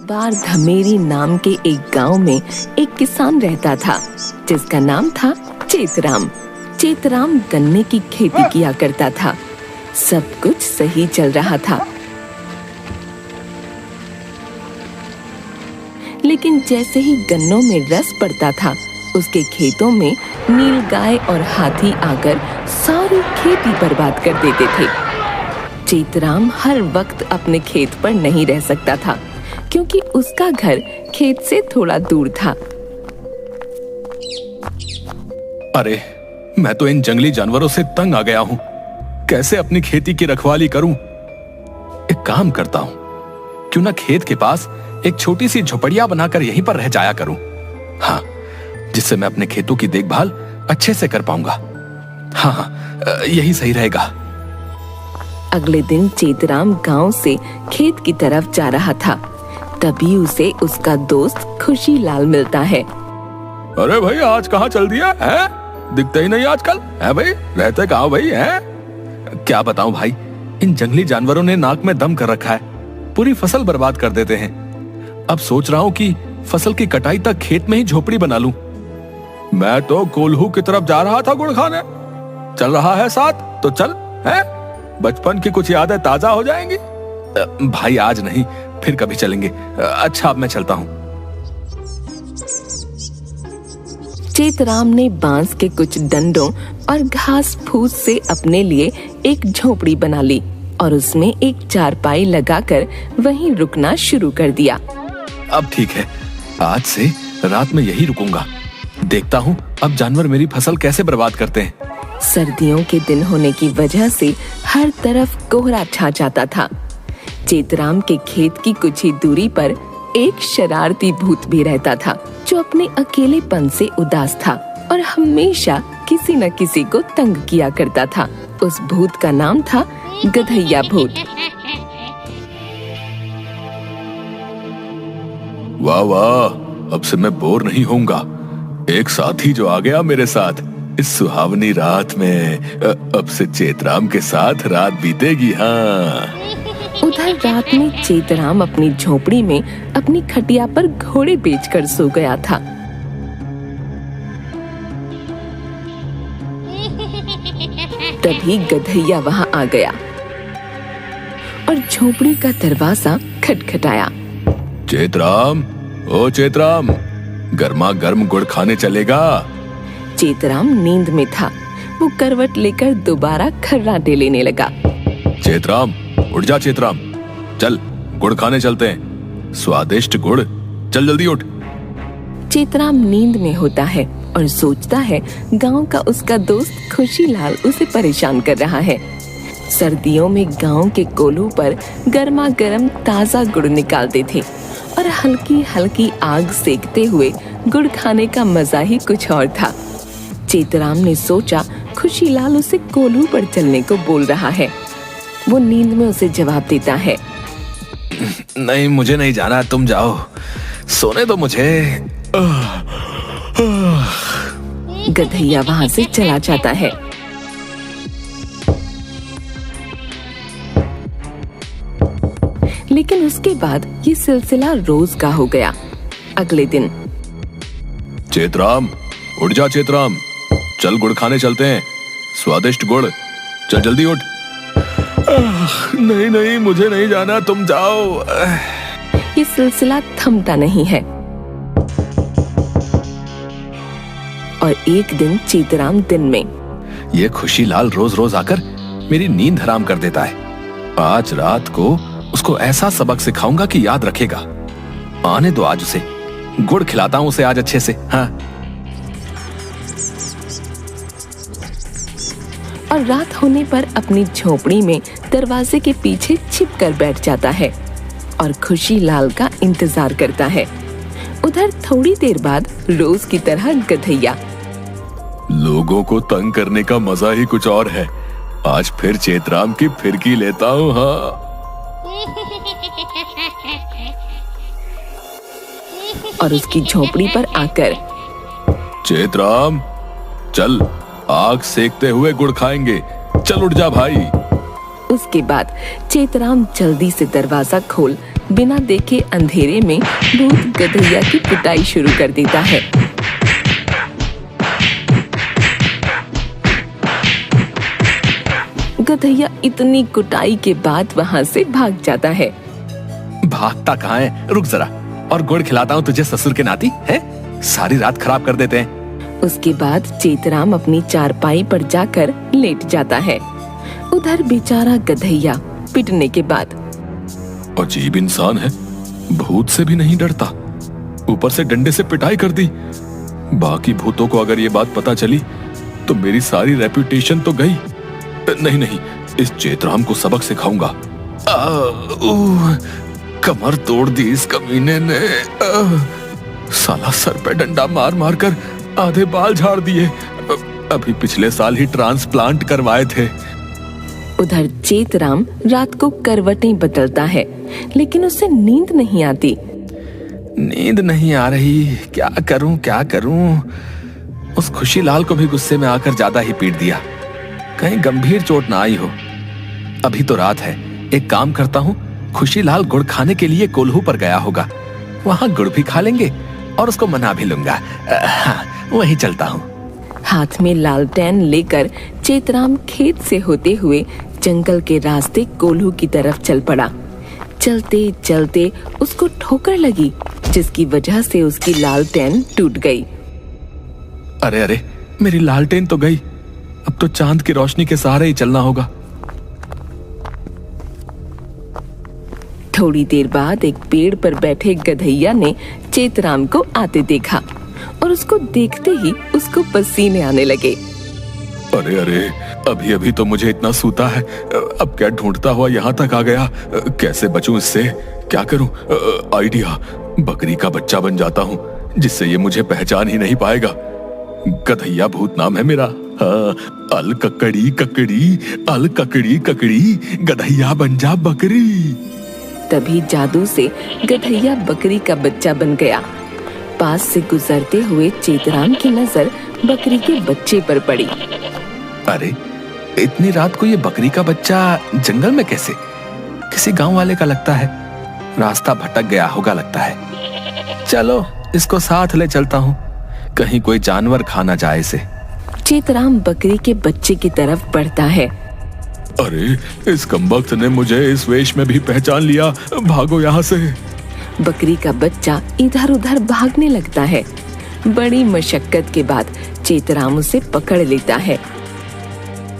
बार धमेरी नाम के एक गांव में एक किसान रहता था जिसका नाम था चेतराम। चेतराम गन्ने की खेती किया करता था। सब कुछ सही चल रहा था, लेकिन जैसे ही गन्नों में रस पड़ता था, उसके खेतों में नीलगाय और हाथी आकर सारी खेती बर्बाद कर देते थे। चेतराम हर वक्त अपने खेत पर नहीं रह सकता था, क्योंकि उसका घर खेत से थोड़ा दूर था। अरे, मैं तो इन जंगली जानवरों से तंग आ गया हूँ। कैसे अपनी खेती की रखवाली करूं? एक काम करता हूं, क्यों ना खेत के पास एक छोटी सी झोपड़िया बनाकर यहीं पर रह जाया करूं। हाँ, जिससे मैं अपने खेतों की देखभाल अच्छे से कर पाऊंगा। हाँ, यही सही रहेगा। अगले दिन चेतराम गांव से खेत की तरफ जा रहा था। तभी उसे उसका दोस्त खुशीलाल मिलता है। अरे भाई, आज कहाँ चल दिया है? दिखते ही नहीं आजकल है भाई। रहते कहाँ भाई है? क्या बताऊं भाई, इन जंगली जानवरों ने नाक में दम कर रखा है। पूरी फसल बर्बाद कर देते हैं। अब सोच रहा हूं कि फसल की कटाई तक खेत में ही झोपड़ी बना लूं। मैं तो कोल्हू की तरफ जा रहा था गुड़ खाने। चल रहा है साथ तो चल, है? बचपन की कुछ यादें ताजा हो जाएंगी। भाई आज नहीं, फिर कभी चलेंगे। अच्छा, अब मैं चलता हूं। चेतराम ने बांस के कुछ डंडों और घास फूस से अपने लिए एक झोपड़ी बना ली और उसमें एक चारपाई लगाकर वहीं रुकना शुरू कर दिया। अब ठीक है, आज से रात में यही रुकूंगा। देखता हूँ अब जानवर मेरी फसल कैसे बर्बाद करते हैं। सर्दियों के दिन होने की वजह से हर तरफ कोहरा छा जाता था। चेतराम के खेत की कुछ ही दूरी पर एक शरारती भूत भी रहता था, जो अपने अकेलेपन से उदास था और हमेशा किसी न किसी को तंग किया करता था। उस भूत का नाम था गधैया भूत। वाह वाह, अब से मैं बोर नहीं होऊंगा। एक साथी जो आ गया मेरे साथ इस सुहावनी रात में। अब से चेतराम के साथ रात बीतेगी। हाँ, उधर रात में चेतराम अपनी झोपड़ी में अपनी खटिया पर घोड़े बेचकर सो गया था। तभी गधैया वहां आ गया और झोपड़ी का दरवाजा खटखटाया। चेतराम, ओ चेतराम, गर्मा गर्म गुड़ खाने चलेगा? चेतराम नींद में था। वो करवट लेकर दोबारा खर्राटे लेने लगा। चेतराम, उठ जा चेतराम, चल गुड़ खाने चलते हैं। स्वादिष्ट गुड़, चल जल्दी उठ। चेतराम नींद में होता है और सोचता है गांव का उसका दोस्त खुशीलाल उसे परेशान कर रहा है। सर्दियों में गांव के कोल्हू पर गर्मा गर्म ताजा गुड़ निकालते थे और हल्की हल्की आग सेकते हुए गुड़ खाने का मजा ही कुछ और था। चेतराम ने सोचा खुशीलाल उसे कोल्हू पर चलने को बोल रहा है। वो नींद में उसे जवाब देता है, नहीं, मुझे नहीं जाना, तुम जाओ, सोने दो मुझे। गधैया वहां से चला जाता है। लेकिन उसके बाद ये सिलसिला रोज का हो गया। अगले दिन, चेतराम, उठ जा चेतराम, चल गुड़ खाने चलते हैं। स्वादिष्ट गुड़, चल जल्दी उठ। नहीं नहीं, मुझे नहीं जाना, तुम जाओ। ये सिलसिला थमता नहीं है और एक दिन चेतराम दिन में, ये खुशीलाल रोज रोज आकर मेरी नींद हराम कर देता है। आज रात को उसको ऐसा सबक सिखाऊंगा कि याद रखेगा। आने दो, आज उसे गुड़ खिलाता हूं, उसे आज अच्छे से। हाँ। और रात होने पर अपनी झोपड़ी में दरवाजे के पीछे छिपकर बैठ जाता है और खुशीलाल का इंतजार करता है। उधर थोड़ी देर बाद रोज की तरह गधैया, लोगों को तंग करने का मजा ही कुछ और है। आज फिर चेतराम की फिरकी लेता हूँ। हाँ, और उसकी झोपड़ी पर आकर, चेतराम, चल आग सेकते हुए गुड़ खाएंगे। चल उठ जा भाई। उसके बाद चेतराम जल्दी से दरवाजा खोल बिना देखे अंधेरे में भूत गधैया की पिटाई शुरू कर देता है। गधैया इतनी कुटाई के बाद वहाँ से भाग जाता है। भागता कहाँ है, रुक जरा और गुड़ खिलाता हूँ तुझे ससुर के नाती है, सारी रात खराब कर देते हैं। उसके बाद चेतराम अपनी चारपाई पर जाकर लेट जाता है। उधर बेचारा गधैया पिटने के बाद अजीब इंसान है, भूत से भी नहीं डरता, ऊपर से डंडे से पिटाई कर दी। बाकी भूतों को अगर ये बात पता चली तो मेरी सारी रेपुटेशन तो गई। नहीं नहीं, इस चेतराम को सबक सिखाऊंगा। कमर तोड़ दी इस कमीने ने। साला सर पे डंडा मार मार कर आधे बाल झाड़ दिए। अभी पिछले साल ही ट्रांसप्लांट करवाए थे। उधर चेतराम रात को करवटें बदलता है, लेकिन उसे नींद नहीं आती। नींद नहीं आ रही, क्या करूं क्या करूं। उस खुशीलाल को भी गुस्से में आकर ज्यादा ही पीट दिया, कहीं गंभीर चोट ना आई हो। अभी तो रात है, एक काम करता हूँ, खुशीलाल गुड़ खाने के लिए कोल्हू पर गया होगा, वहां गुड़ भी खा लेंगे और उसको मना भी लूंगा। हाँ, वही चलता हूँ। हाथ में लालटेन लेकर चेतराम खेत से होते हुए जंगल के रास्ते कोल्हू की तरफ चल पड़ा। चलते चलते उसको ठोकर लगी, जिसकी वजह से उसकी लालटेन टूट गई। अरे अरे, मेरी लालटेन तो गई, अब तो चांद की रोशनी के सहारे ही चलना होगा। थोड़ी देर बाद एक पेड़ पर बैठे गधैया ने चेतराम को आते देखा और उसको देखते ही उसको पसीने आने लगे। अरे अरे, अभी अभी तो मुझे इतना सूता है, अब क्या ढूंढता हुआ यहाँ तक आ गया। कैसे बचूं इससे, क्या करूं? आइडिया, बकरी का बच्चा बन जाता हूँ जिससे ये मुझे पहचान ही नहीं पाएगा। गधैया भूत नाम है मेरा। अल ककड़ी ककड़ी, अल ककड़ी ककड़ी, गधैया बन जा बकरी। तभी जादू से गधैया बकरी का बच्चा बन गया। पास से गुजरते हुए चेतराम की नजर बकरी के बच्चे पर पड़ी। अरे, इतनी रात को ये बकरी का बच्चा जंगल में कैसे? किसी गांव वाले का लगता है, रास्ता भटक गया होगा लगता है। चलो इसको साथ ले चलता हूँ, कहीं कोई जानवर खा ना जाए इसे। चेतराम बकरी के बच्चे की तरफ बढ़ता है। अरे, इस कमबख्त ने मुझे इस वेश में भी पहचान लिया, भागो यहाँ से। बकरी का बच्चा इधर उधर भागने लगता है। बड़ी मशक्कत के बाद चेतराम उसे पकड़ लेता है।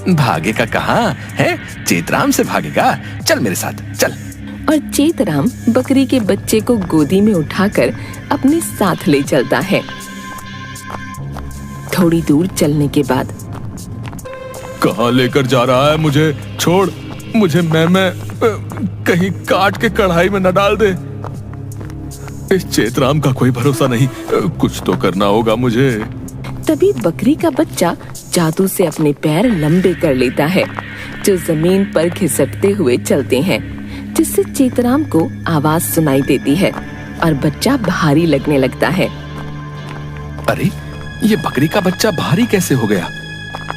भागेगा कहाँ है, चेतराम से भागेगा, चल मेरे साथ चल। और चेतराम बकरी के बच्चे को गोदी में उठाकर अपने साथ ले चलता है। थोड़ी दूर चलने के बाद, कहाँ लेकर जा रहा है मुझे? छोड़ मुझे, मैं कहीं काट के कढ़ाई में न डाल दे। इस चेतराम का कोई भरोसा नहीं, कुछ तो करना होगा मुझे। तभी बकरी का बच्चा जादू से अपने पैर लंबे कर लेता है, जो जमीन पर घिसटते हुए चलते हैं, जिससे चेतराम को आवाज सुनाई देती है और बच्चा भारी लगने लगता है। अरे, ये बकरी का बच्चा भारी कैसे हो गया?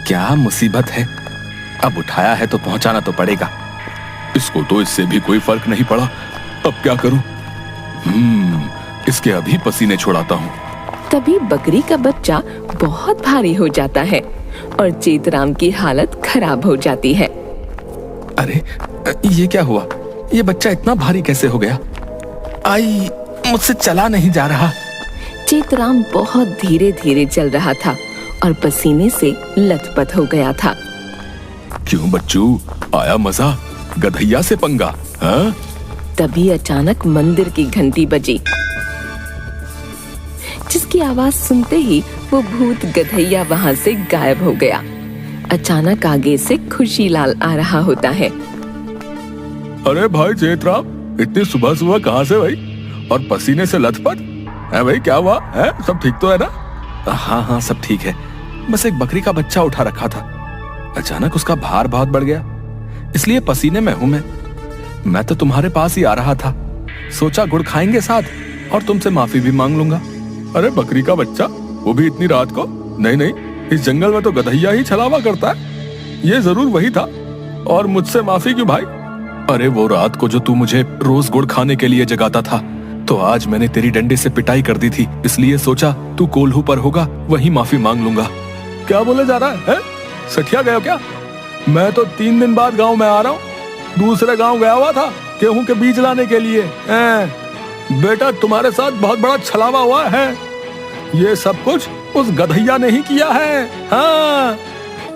क्या मुसीबत है? अब उठाया है तो पहुंचाना तो पड़ेगा। इसको तो इससे भी कोई फर्क नहीं पड़ा, अब क्या करूं? इसके अभी पसीने छुड़ाता हूं। तभी बकरी का बच्चा बहुत भारी हो जाता है और चेतराम की हालत खराब हो जाती है। अरे, ये क्या हुआ? ये बच्चा इतना भारी कैसे हो गया? आई, मुझसे चला नहीं जा रहा। चेतराम बहुत धीरे धीरे चल रहा था और पसीने से लथपथ हो गया था। क्यों बच्चू, आया मजा? गधैया से पंगा? हाँ? तभी अचानक मंदिर की घंटी बजी, जिसकी आवाज सुनते ही वो भूत गधैया वहां से गायब हो गया। अचानक आगे से खुशीलाल आ रहा होता है। अरे भाई चेतराम, इतनी सुबह सुबह कहाँ से भाई, और पसीने से लथपथ है भाई? क्या हुआ है? सब ठीक तो है ना? हाँ हाँ, सब ठीक है, बस एक बकरी का बच्चा उठा रखा था, अचानक उसका भार बहुत बढ़ गया, इसलिए पसीने में हूं मैं तो तुम्हारे पास ही आ रहा था, सोचा गुड़ खाएंगे साथ और तुमसे माफी भी मांग लूंगा। अरे बकरी का बच्चा, वो भी इतनी रात को? नहीं नहीं, इस जंगल में तो गधैया ही छलावा करता है, ये जरूर वही था और मुझसे माफी क्यों भाई? अरे वो रात को जो तू मुझे रोज गुड़ खाने के लिए जगाता था, तो आज मैंने तेरी डंडे से पिटाई कर दी थी, इसलिए सोचा तू कोल्हू पर होगा, वहीं माफी मांग लूंगा। क्या बोले जा रहा है? सठिया गया क्या? मैं तो 3 दिन बाद गांव में आ रहा हूँ, दूसरे गांव गया हुआ था गेहूं के बीज लाने के लिए। बेटा तुम्हारे साथ बहुत बड़ा छलावा हुआ है, ये सब कुछ उस गधैया ने ही किया है। हाँ।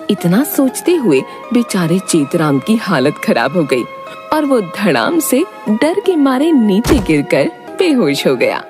इतना सोचते हुए बेचारे चेतराम की हालत खराब हो गई और वो धड़ाम से डर के मारे नीचे गिरकर बेहोश हो गया।